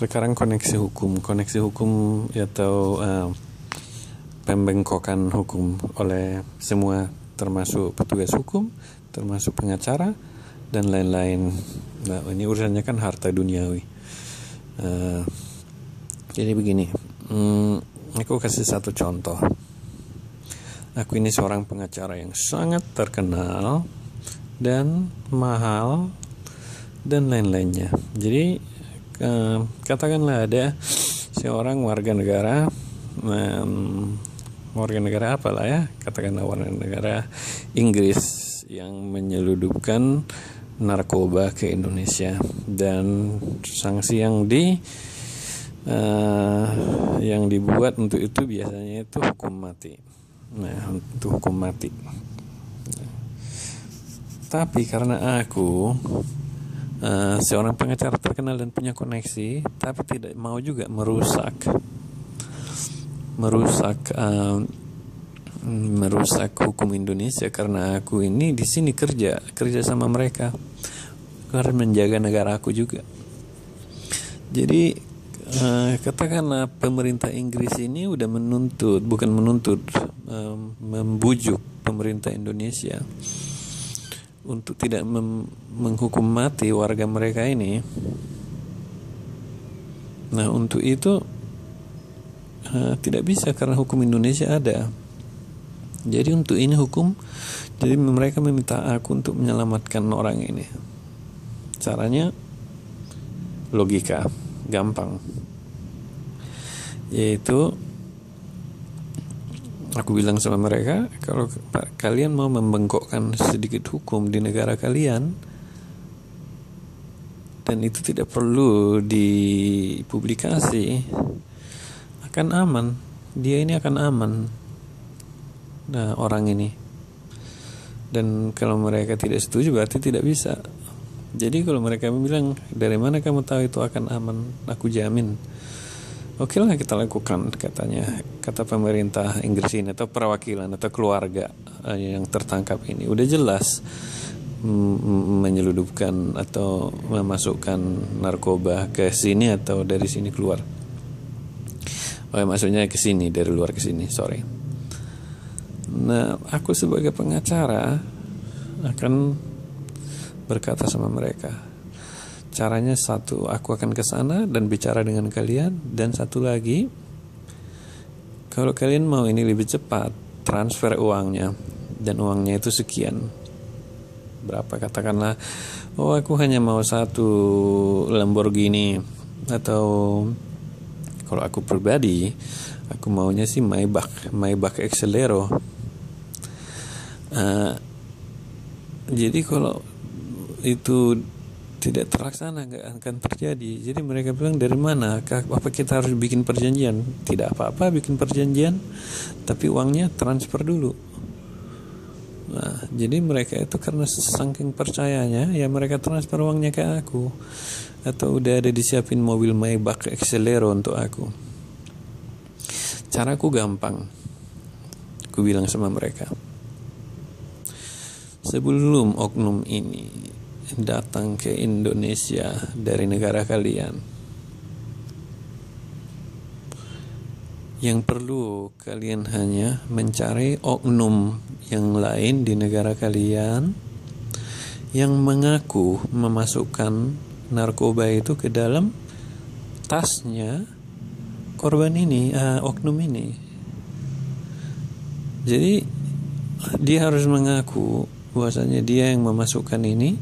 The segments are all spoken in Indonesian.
Sekarang koneksi hukum atau pembengkokan hukum oleh semua, termasuk petugas hukum, termasuk pengacara dan lain-lain. Nah, ini urusannya kan harta duniawi. Jadi begini, aku kasih satu contoh. Aku ini seorang pengacara yang sangat terkenal dan mahal dan lain-lainnya. Jadi katakanlah ada seorang warga negara apalah ya, katakanlah warga negara Inggris yang menyeludupkan narkoba ke Indonesia, dan sanksi yang dibuat untuk itu biasanya itu hukum mati. Nah, untuk hukum mati. Tapi karena aku seorang pengacara terkenal dan punya koneksi, tapi tidak mau juga merusak hukum Indonesia, karena aku ini di sini kerja sama mereka, harus menjaga negara aku juga. Jadi katakanlah pemerintah Inggris ini udah membujuk pemerintah Indonesia untuk tidak menghukum mati warga mereka ini. Nah, untuk itu tidak bisa, karena hukum Indonesia ada. Jadi untuk ini jadi mereka meminta aku untuk menyelamatkan orang ini. Caranya logika, gampang. Yaitu aku bilang sama mereka, kalau kalian mau membengkokkan sedikit hukum di negara kalian, dan itu tidak perlu dipublikasi, akan aman. Dia ini akan aman. Nah, orang ini. Dan kalau mereka tidak setuju, berarti tidak bisa. Jadi kalau mereka bilang, dari mana kamu tahu itu akan aman? Aku jamin. Oke lah, kita lakukan, kata pemerintah Inggris ini, atau perwakilan atau keluarga yang tertangkap ini. Udah jelas menyeludupkan atau memasukkan narkoba ke sini atau dari sini keluar. Maksudnya ke sini, dari luar ke sini, sorry. Nah, aku sebagai pengacara akan berkata sama mereka, caranya satu, aku akan ke sana dan bicara dengan kalian, dan satu lagi, kalau kalian mau ini lebih cepat, transfer uangnya, dan uangnya itu sekian. Berapa, katakanlah, aku hanya mau 1 Lamborghini, atau kalau aku pribadi, aku maunya sih Maybach Exelero. Jadi kalau itu tidak terlaksana, nggak akan terjadi. Jadi mereka bilang, dari mana? Apa kita harus bikin perjanjian? Tidak apa-apa bikin perjanjian, tapi uangnya transfer dulu. Nah, jadi mereka itu karena saking percayanya, ya mereka transfer uangnya ke aku, atau udah ada disiapin mobil Maybach Exelero untuk aku. Caraku gampang. Aku bilang sama mereka, sebelum oknum ini datang ke Indonesia dari negara kalian, yang perlu kalian hanya mencari oknum yang lain di negara kalian yang mengaku memasukkan narkoba itu ke dalam tasnya korban ini, oknum ini. Jadi dia harus mengaku bahwasanya dia yang memasukkan ini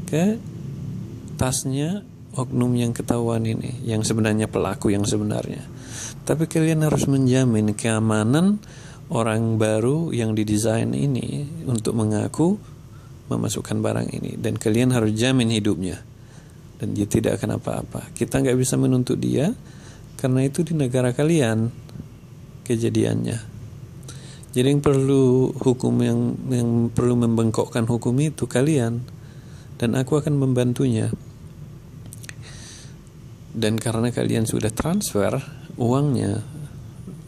ke tasnya oknum yang ketahuan ini, yang sebenarnya pelaku yang sebenarnya. Tapi kalian harus menjamin keamanan orang baru yang didesain ini untuk mengaku memasukkan barang ini, dan kalian harus jamin hidupnya, dan dia tidak akan apa-apa. Kita nggak bisa menuntut dia, karena itu di negara kalian kejadiannya. Jadi yang perlu yang perlu membengkokkan hukum itu kalian, dan aku akan membantunya. Dan karena kalian sudah transfer uangnya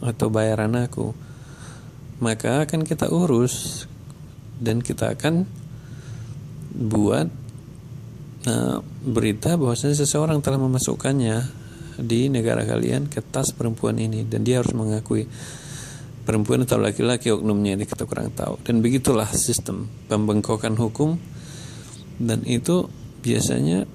atau bayaran aku, maka akan kita urus, dan kita akan buat berita bahwasanya seseorang telah memasukkannya di negara kalian ke tas perempuan ini, dan dia harus mengakui perempuan atau laki-laki oknumnya ini, kita kurang tahu. Dan begitulah sistem pembengkokan hukum, dan itu biasanya